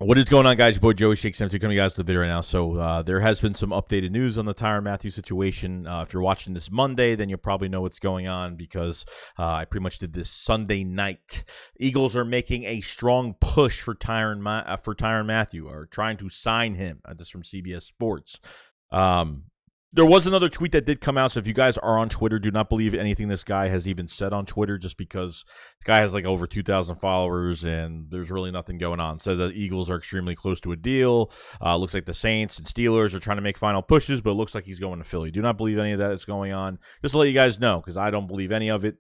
What is going on, guys? Your boy Joey SHAKESQUAD coming to you guys with the video right now. So there has been some updated news on the Tyrann Matheiu situation. If you're watching this Monday, then you'll probably know what's going on because I pretty much did this Sunday night. Eagles are making a strong push for Tyrann Matheiu, or trying to sign him. This is from CBS Sports. There was another tweet that did come out, so if you guys are on Twitter, do not believe anything this guy has even said on Twitter, just because this guy has like over 2,000 followers and there's really nothing going on. So the Eagles are extremely close to a deal. Looks like the Saints and Steelers are trying to make final pushes, but it looks like he's going to Philly. Do not believe any of that is going on. Just to let you guys know, because I don't believe any of it.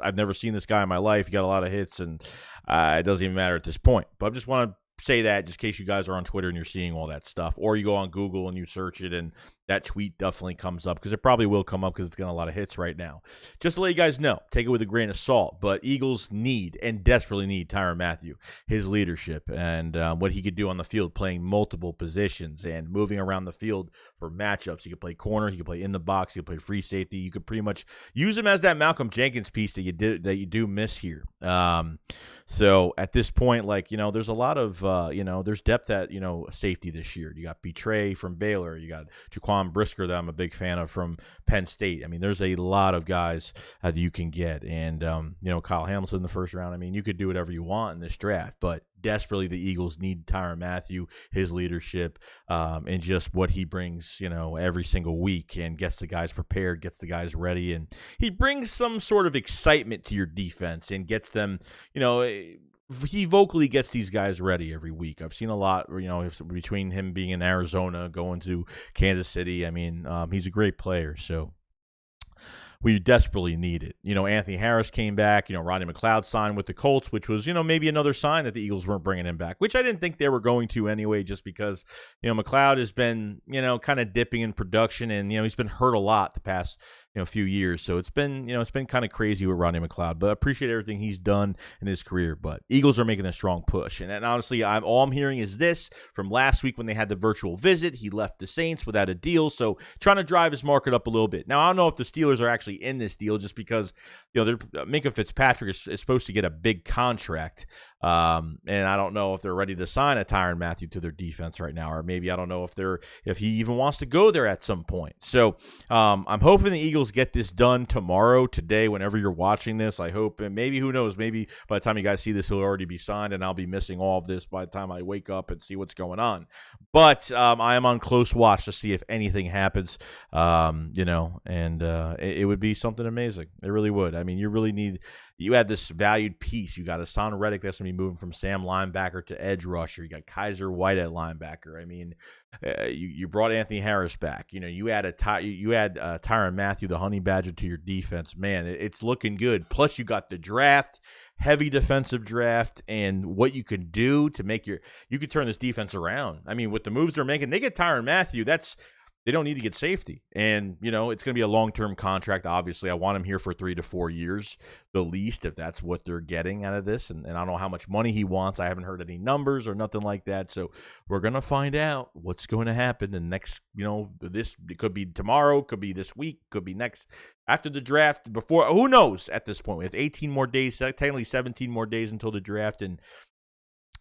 I've never seen this guy in my life. He got a lot of hits, and it doesn't even matter at this point. But I just want to say that just in case you guys are on Twitter and you're seeing all that stuff, or you go on Google and you search it and that tweet definitely comes up, because it probably will come up because it's getting a lot of hits right now. Just to let you guys know, take it with a grain of salt, but Eagles need and desperately need Tyrann Matheiu, his leadership, and what he could do on the field, playing multiple positions and moving around the field for matchups. He could play corner, he could play in the box, he could play free safety. You could pretty much use him as that MalcolmJenkins piece that you do miss here. So at this point, like, there's a lot of there's depth at safety this year. You got Betray from Baylor, you got Jaquan Brisker that I'm a big fan of from Penn State. I mean, there's a lot of guys that you can get, and Kyle Hamilton in the first round. I mean, you could do whatever you want in this draft, but desperately the Eagles need Tyrann Matheiu, his leadership, and just what he brings, every single week, and gets the guys prepared, gets the guys ready, and he brings some sort of excitement to your defense and gets them, he vocally gets these guys ready every week. I've seen a lot, between him being in Arizona, going to Kansas City. I mean, he's a great player, so we desperately need it. Anthony Harris came back. Rodney McLeod signed with the Colts, which was, maybe another sign that the Eagles weren't bringing him back, which I didn't think they were going to anyway, just because, McLeod has been, kind of dipping in production, and, he's been hurt a lot the past, few years. So it's been kind of crazy with Rodney McLeod, but I appreciate everything he's done in his career. But Eagles are making a strong push. And honestly, all I'm hearing is this from last week when they had the virtual visit. He left the Saints without a deal, so trying to drive his market up a little bit. Now, I don't know if the Steelers are actually in this deal, just because Minkah Fitzpatrick is supposed to get a big contract, and I don't know if they're ready to sign a Tyrann Matheiu to their defense right now, or maybe I don't know if he even wants to go there at some point. So I'm hoping the Eagles get this done tomorrow, today, whenever you're watching this. I hope, and maybe, who knows, maybe by the time you guys see this, he'll already be signed, and I'll be missing all of this by the time I wake up and see what's going on. But I am on close watch to see if anything happens, it would be something amazing. It really would. I mean, you had this valued piece. You got Hassan Reddick that's going to be moving from Sam linebacker to edge rusher. You got Kaiser White at linebacker. I mean, you brought Anthony Harris back. You had Tyrann Matheiu, the honey badger, to your defense. Man, it's looking good. Plus, you got the draft, heavy defensive draft, and what you can do to you could turn this defense around. I mean, with the moves they're making, they get Tyrann Matheiu. They don't need to get safety. And, it's going to be a long-term contract. Obviously, I want him here for 3 to 4 years, the least, if that's what they're getting out of this. And I don't know how much money he wants. I haven't heard any numbers or nothing like that. So we're going to find out what's going to happen in the next, it could be tomorrow, could be this week, could be next, after the draft, before, who knows at this point. We have 18 more days, technically 17 more days until the draft, and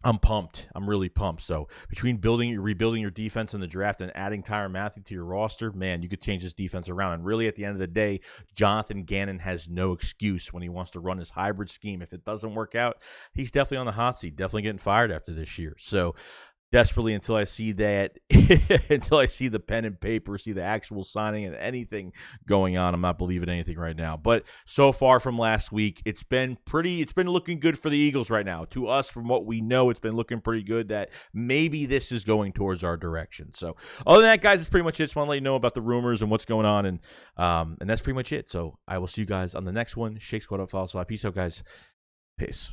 I'm pumped. I'm really pumped. So between rebuilding your defense in the draft and adding Tyrann Matheiu to your roster, man, you could change this defense around. And really, at the end of the day, Jonathan Gannon has no excuse when he wants to run his hybrid scheme. If it doesn't work out, he's definitely on the hot seat, definitely getting fired after this year. So desperately, until I see that, until I see the pen and paper, see the actual signing and anything going on, I'm not believing anything right now. But so far from last week, it's been looking good for the Eagles right now. To us, from what we know, it's been looking pretty good that maybe this is going towards our direction. So other than that, guys, that's pretty much it. Just want to let you know about the rumors and what's going on, and that's pretty much it. So I will see you guys on the next one. SHAKESQUAD, follow us. Peace out, guys. Peace.